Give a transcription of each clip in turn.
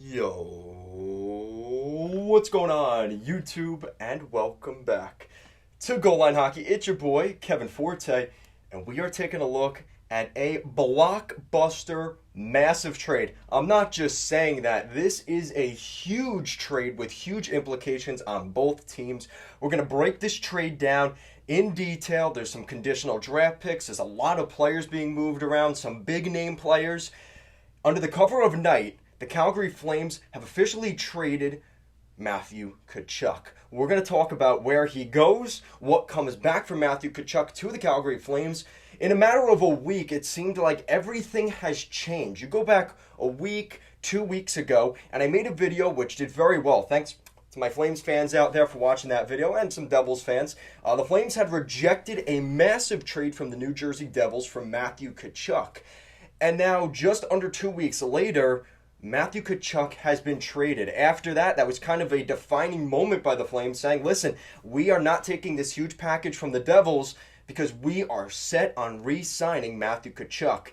Yo, what's going on, YouTube, and welcome back to Goal Line Hockey. It's your boy, Kevin Forte, and we are taking a look at a blockbuster massive trade. I'm not just saying that. This is a huge trade with huge implications on both teams. We're going to break this trade down in detail. There's some conditional draft picks. There's a lot of players being moved around, some big name players. Under the cover of night, the Calgary Flames have officially traded Matthew Tkachuk. We're going to talk about where he goes, what comes back from Matthew Tkachuk to the Calgary Flames. In a matter of a week, it seemed like everything has changed. You go back a week, 2 weeks ago, and I made a video which did very well. Thanks to my Flames fans out there for watching that video, and some Devils fans. The Flames had rejected a massive trade from the New Jersey Devils for Matthew Tkachuk. And now, just under 2 weeks later, Matthew Tkachuk has been traded. After that, that was kind of a defining moment by the Flames, saying, listen, we are not taking this huge package from the Devils because we are set on re-signing Matthew Tkachuk.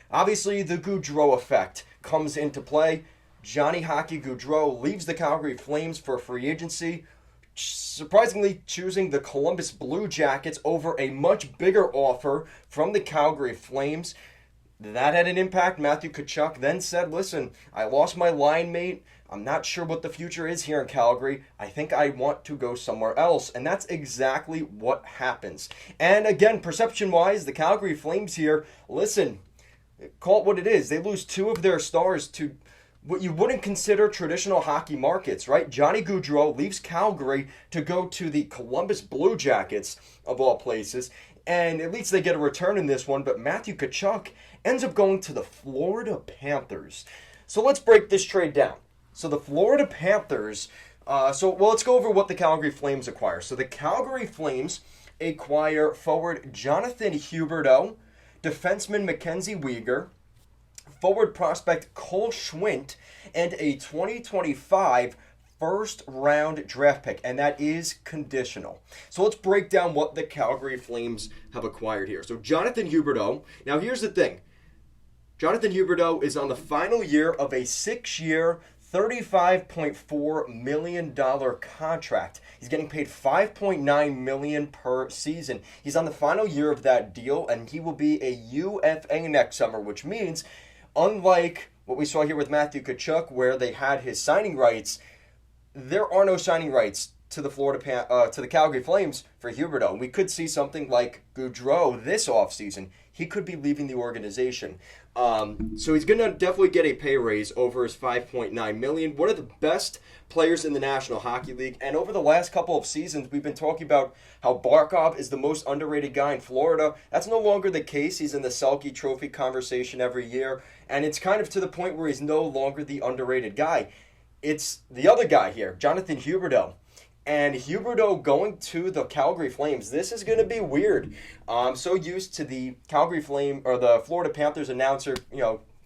Obviously, the Gaudreau effect comes into play. Johnny Hockey Gaudreau leaves the Calgary Flames for free agency, surprisingly choosing the Columbus Blue Jackets over a much bigger offer from the Calgary Flames. That had an impact. Matthew Tkachuk then said, listen, I lost my line mate. I'm not sure what the future is here in Calgary. I think I want to go somewhere else. And that's exactly what happens. And again, perception-wise, the Calgary Flames here, listen, call it what it is. They lose two of their stars to what you wouldn't consider traditional hockey markets, right? Johnny Gaudreau leaves Calgary to go to the Columbus Blue Jackets, of all places. And at least they get a return in this one. But Matthew Tkachuk ends up going to the Florida Panthers. So let's break this trade down. So the Florida Panthers, let's go over what the Calgary Flames acquire. So the Calgary Flames acquire forward Jonathan Huberdeau, defenseman Mackenzie Weegar, forward prospect Cole Schwindt, and a 2025 first-round draft pick, and that is conditional. So let's break down what the Calgary Flames have acquired here. So Jonathan Huberdeau, now here's the thing. Jonathan Huberdeau is on the final year of a 6-year, $35.4 million contract. He's getting paid $5.9 million per season. He's on the final year of that deal, and he will be a UFA next summer, which means, unlike what we saw here with Matthew Tkachuk, where they had his signing rights, there are no signing rights to the Calgary Flames for Huberdeau. We could see something like Gaudreau this offseason. He could be leaving the organization. So he's going to definitely get a pay raise over his $5.9 million. One of the best players in the National Hockey League. And over the last couple of seasons, we've been talking about how Barkov is the most underrated guy in Florida. That's no longer the case. He's in the Selke Trophy conversation every year. And it's kind of to the point where he's no longer the underrated guy. It's the other guy here, Jonathan Huberdeau. And Huberdeau going to the Calgary Flames. This is going to be weird. I'm so used to the the Florida Panthers announcer,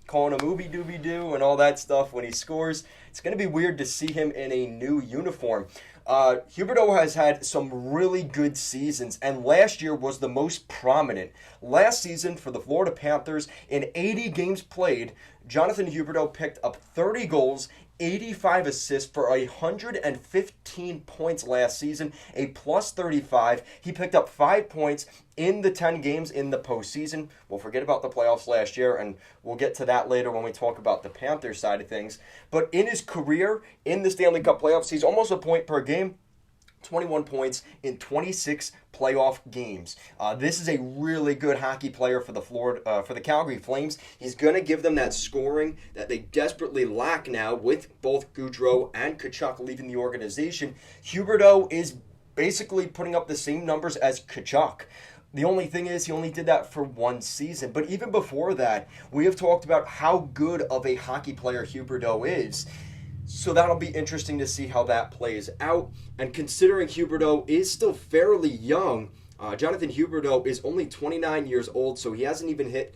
calling him ooby dooby doo and all that stuff when he scores. It's going to be weird to see him in a new uniform. Huberdeau has had some really good seasons, and last year was the most prominent. Last season for the Florida Panthers, in 80 games played, Jonathan Huberdeau picked up 30 goals, 85 assists for 115 points last season, a plus 35. He picked up 5 points in the 10 games in the postseason. We'll forget about the playoffs last year, and we'll get to that later when we talk about the Panthers side of things. But in his career, in the Stanley Cup playoffs, he's almost a point per game. 21 points in 26 playoff games. This is a really good hockey player for the Calgary Flames. He's going to give them that scoring that they desperately lack now with both Gaudreau and Tkachuk leaving the organization. Huberdeau is basically putting up the same numbers as Tkachuk. The only thing is he only did that for one season. But even before that, we have talked about how good of a hockey player Huberdeau is. So that'll be interesting to see how that plays out. And considering Huberdeau is still fairly young, Jonathan Huberdeau is only 29 years old, so he hasn't even hit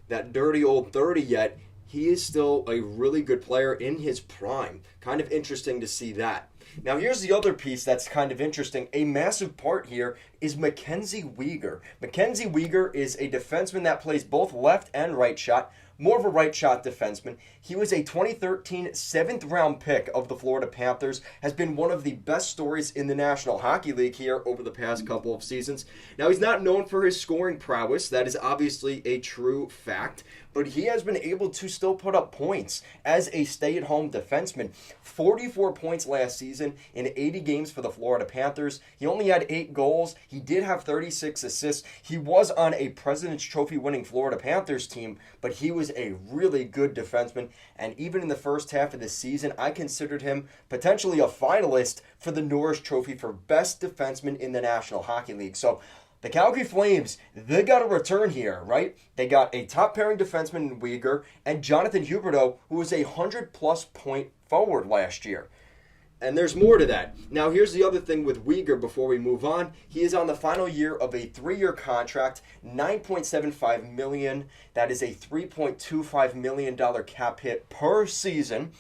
that dirty old 30 yet. He is still a really good player in his prime. Kind of interesting to see that. Now here's the other piece that's kind of interesting. A massive part here is Mackenzie Weegar. Mackenzie Weegar is a defenseman that plays both left and right shot. more of a right shot defenseman. He was a 2013 7th round pick of the Florida Panthers, has been one of the best stories in the National Hockey League here over the past couple of seasons. Now, he's not known for his scoring prowess. That is obviously a true fact. But he has been able to still put up points as a stay-at-home defenseman. 44 points last season in 80 games for the Florida Panthers. He only had 8 goals. He did have 36 assists. He was on a President's Trophy winning Florida Panthers team, but he was a really good defenseman. And even in the first half of the season, I considered him potentially a finalist for the Norris Trophy for Best Defenseman in the National Hockey League. So the Calgary Flames, they got a return here, right? They got a top-pairing defenseman in Weegar and Jonathan Huberdeau, who was a 100-plus point forward last year. And there's more to that. Now, here's the other thing with Weegar before we move on. He is on the final year of a 3-year contract, $9.75 million. That is a $3.25 million cap hit per season.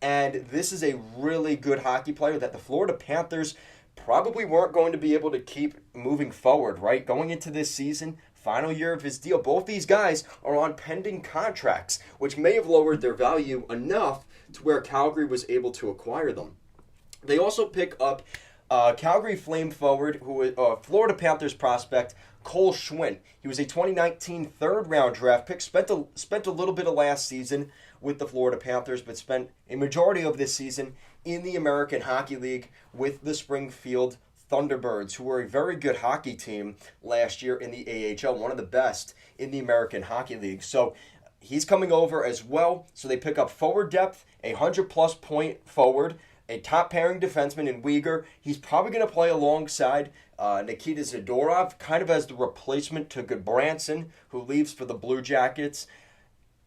And this is a really good hockey player that the Florida Panthers probably weren't going to be able to keep moving forward, right? Going into this season, final year of his deal. Both these guys are on pending contracts, which may have lowered their value enough to where Calgary was able to acquire them. They also pick up Calgary Flame forward, Florida Panthers prospect, Cole Schwinn. He was a 2019 third-round draft pick, spent a little bit of last season with the Florida Panthers, but spent a majority of this season in the American Hockey League with the Springfield Thunderbirds, who were a very good hockey team last year in the AHL, one of the best in the American Hockey League. So he's coming over as well. So they pick up forward depth, a 100-plus point forward, a top-pairing defenseman in Weegar. He's probably going to play alongside Nikita Zadorov, kind of as the replacement to Goodbranson, who leaves for the Blue Jackets.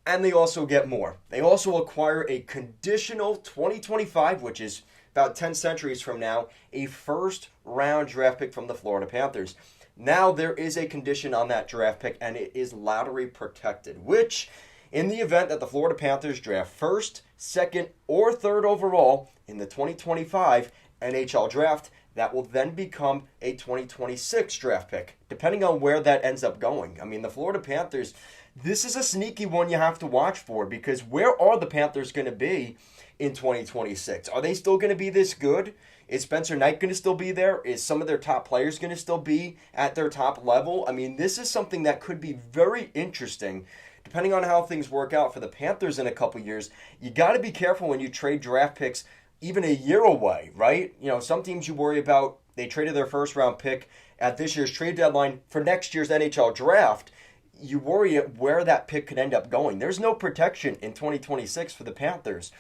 And they also get more. They also acquire a conditional 2025, which is about 10 centuries from now, a first-round draft pick from the Florida Panthers. Now there is a condition on that draft pick, and it is lottery protected, which, in the event that the Florida Panthers draft first, second, or third overall in the 2025 NHL draft, that will then become a 2026 draft pick, depending on where that ends up going. I mean, the Florida Panthers, this is a sneaky one you have to watch for, because where are the Panthers going to be in 2026? Are they still going to be this good? Is Spencer Knight going to still be there? Is some of their top players going to still be at their top level? I mean, this is something that could be very interesting, depending on how things work out for the Panthers in a couple years. You got to be careful when you trade draft picks even a year away, right? You know, some teams you worry about, they traded their first round pick at this year's trade deadline for next year's NHL draft. You worry where that pick could end up going. There's no protection in 2026 for the Panthers.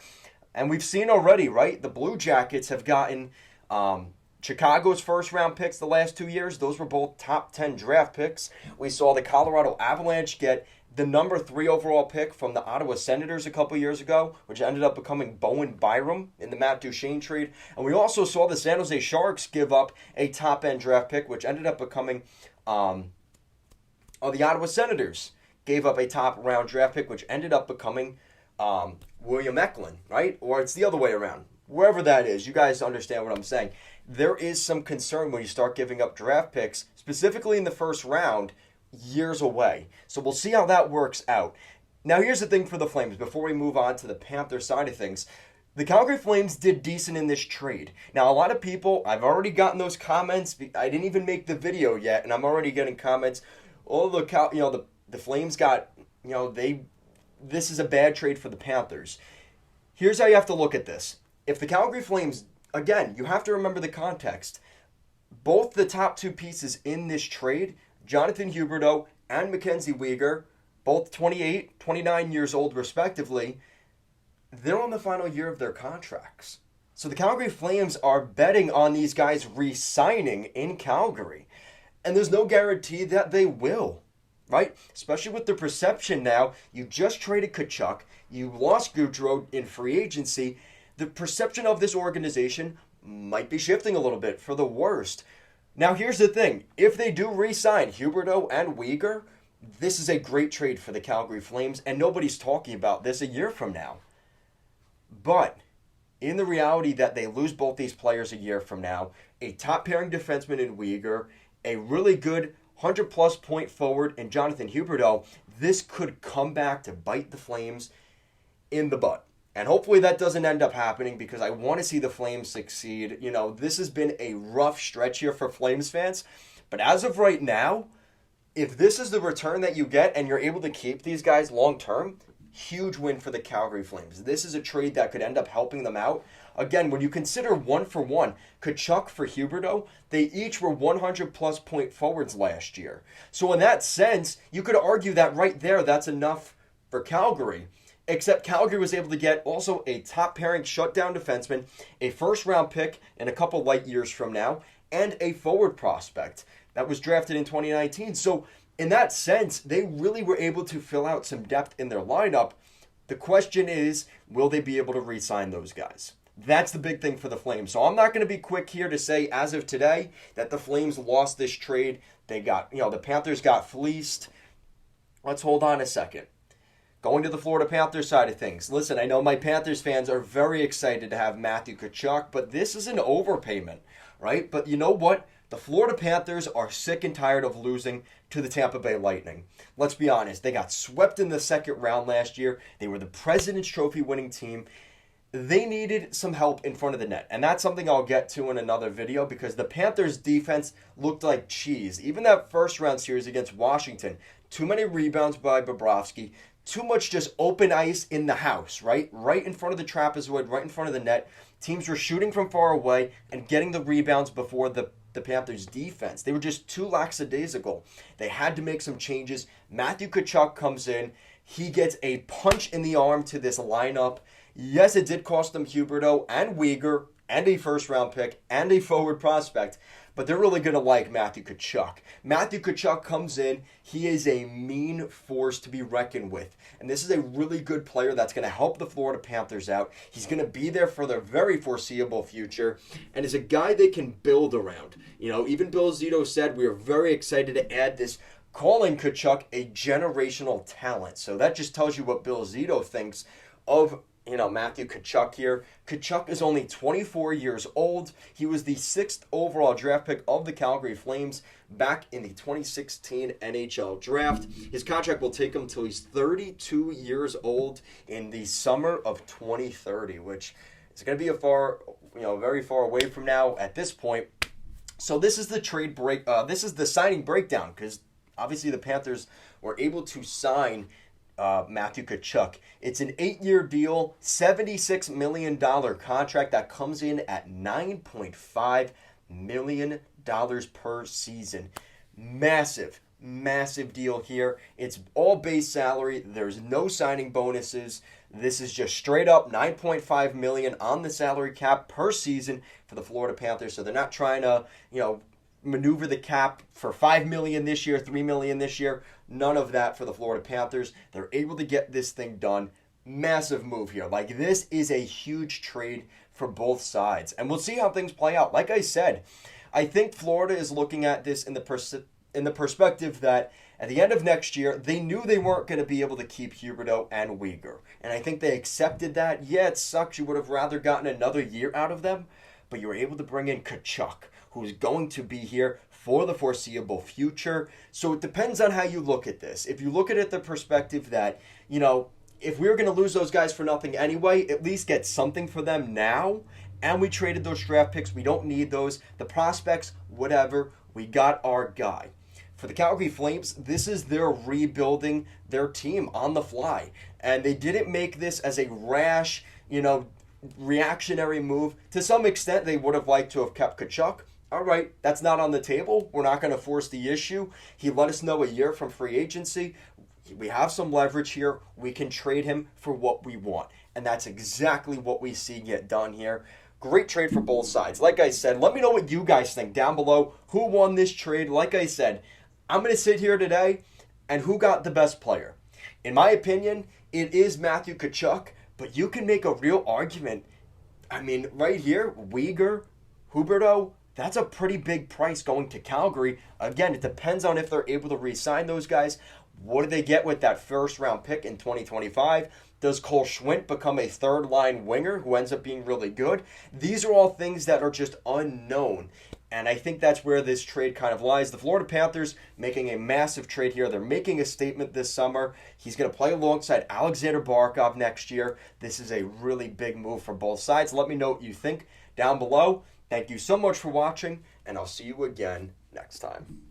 And we've seen already, right? The Blue Jackets have gotten Chicago's first-round picks the last 2 years. Those were both top 10 draft picks. We saw the Colorado Avalanche get the number 3 overall pick from the Ottawa Senators a couple years ago, which ended up becoming Bowen Byram in the Matt Duchene trade. And we also saw the San Jose Sharks give up a top-end draft pick, which ended up becoming the Ottawa Senators gave up a top-round draft pick, which ended up becoming William Eklund, right? Or it's the other way around. Wherever that is, you guys understand what I'm saying. There is some concern when you start giving up draft picks, specifically in the first round, years away. So we'll see how that works out. Now, here's the thing for the Flames, before we move on to the Panther side of things. The Calgary Flames did decent in this trade. Now, a lot of people, I've already gotten those comments. I didn't even make the video yet, and I'm already getting comments. Oh, the Flames got, this is a bad trade for the Panthers. Here's how you have to look at this. If the Calgary Flames, again, you have to remember the context. Both the top 2 pieces in this trade, Jonathan Huberdeau and Mackenzie Weegar, both 28, 29 years old respectively, they're on the final year of their contracts. So the Calgary Flames are betting on these guys re-signing in Calgary. And there's no guarantee that they will, right? Especially with the perception now, you just traded Tkachuk, you lost Gaudreau in free agency. The perception of this organization might be shifting a little bit for the worst. Now, here's the thing. If they do re-sign Huberdeau and Weegar, this is a great trade for the Calgary Flames, and nobody's talking about this a year from now. But in the reality that they lose both these players a year from now, a top-pairing defenseman in Weegar, a really good 100-plus point forward in Jonathan Huberdeau, this could come back to bite the Flames in the butt. And hopefully that doesn't end up happening because I want to see the Flames succeed. You know, this has been a rough stretch here for Flames fans. But as of right now, if this is the return that you get and you're able to keep these guys long term, huge win for the Calgary Flames. This is a trade that could end up helping them out. Again, when you consider 1-for-1, Tkachuk for Huberdeau, they each were 100-plus point forwards last year. So in that sense, you could argue that right there, that's enough for Calgary. Except Calgary was able to get also a top-pairing shutdown defenseman, a first-round pick in a couple light years from now, and a forward prospect that was drafted in 2019. So in that sense, they really were able to fill out some depth in their lineup. The question is, will they be able to re-sign those guys? That's the big thing for the Flames. So I'm not going to be quick here to say, as of today, that the Flames lost this trade. They got, the Panthers got fleeced. Let's hold on a second. Going to the Florida Panthers side of things. Listen, I know my Panthers fans are very excited to have Matthew Tkachuk, but this is an overpayment, right? But you know what? The Florida Panthers are sick and tired of losing to the Tampa Bay Lightning. Let's be honest. They got swept in the second round last year. They were the President's Trophy winning team. They needed some help in front of the net. And that's something I'll get to in another video because the Panthers' defense looked like cheese. Even that first round series against Washington, too many rebounds by Bobrovsky, too much just open ice in the house, right? Right in front of the trapezoid, right in front of the net. Teams were shooting from far away and getting the rebounds before the Panthers' defense. They were just too lackadaisical. They had to make some changes. Matthew Tkachuk comes in. He gets a punch in the arm to this lineup. Yes, it did cost them Huberdeau and Weegar and a first-round pick and a forward prospect, but they're really going to like Matthew Tkachuk. Matthew Tkachuk comes in. He is a mean force to be reckoned with, and this is a really good player that's going to help the Florida Panthers out. He's going to be there for their very foreseeable future, and is a guy they can build around. Even Bill Zito said we are very excited to add this, calling Tkachuk a generational talent. So that just tells you what Bill Zito thinks of Matthew Tkachuk here. Tkachuk is only 24 years old. He was the 6th overall draft pick of the Calgary Flames back in the 2016 NHL draft. His contract will take him till he's 32 years old in the summer of 2030, which is going to be very far away from now at this point. So this is the trade break. This is the signing breakdown because obviously the Panthers were able to sign Matthew Tkachuk. It's an 8-year deal, $76 million contract that comes in at $9.5 million per season. Massive deal here. It's all base salary. There's no signing bonuses. This is just straight up $9.5 million on the salary cap per season for the Florida Panthers. So they're not trying to, maneuver the cap for $5 million this year, $3 million this year. None of that for the Florida Panthers. They're able to get this thing done. Massive move here. This is a huge trade for both sides. And we'll see how things play out. Like I said, I think Florida is looking at this in the perspective that at the end of next year, they knew they weren't going to be able to keep Huberdeau and Weegar. And I think they accepted that. Yeah, it sucks. You would have rather gotten another year out of them. But you were able to bring in Tkachuk, who's going to be here for the foreseeable future. So it depends on how you look at this. If you look at it the perspective that, if we were going to lose those guys for nothing anyway, at least get something for them now. And we traded those draft picks. We don't need those. The prospects, whatever. We got our guy. For the Calgary Flames, this is their rebuilding their team on the fly. And they didn't make this as a rash, reactionary move. To some extent, they would have liked to have kept Tkachuk. All right, that's not on the table. We're not going to force the issue. He let us know a year from free agency. We have some leverage here. We can trade him for what we want. And that's exactly what we see get done here. Great trade for both sides. Like I said, let me know what you guys think down below. Who won this trade? Like I said, I'm going to sit here today and who got the best player? In my opinion, it is Matthew Tkachuk, but you can make a real argument. Right here, Weegar, Huberdeau, that's a pretty big price going to Calgary. Again, it depends on if they're able to re-sign those guys. What do they get with that first-round pick in 2025? Does Cole Schwindt become a third-line winger who ends up being really good? These are all things that are just unknown. And I think that's where this trade kind of lies. The Florida Panthers making a massive trade here. They're making a statement this summer. He's going to play alongside Alexander Barkov next year. This is a really big move for both sides. Let me know what you think down below. Thank you so much for watching, and I'll see you again next time.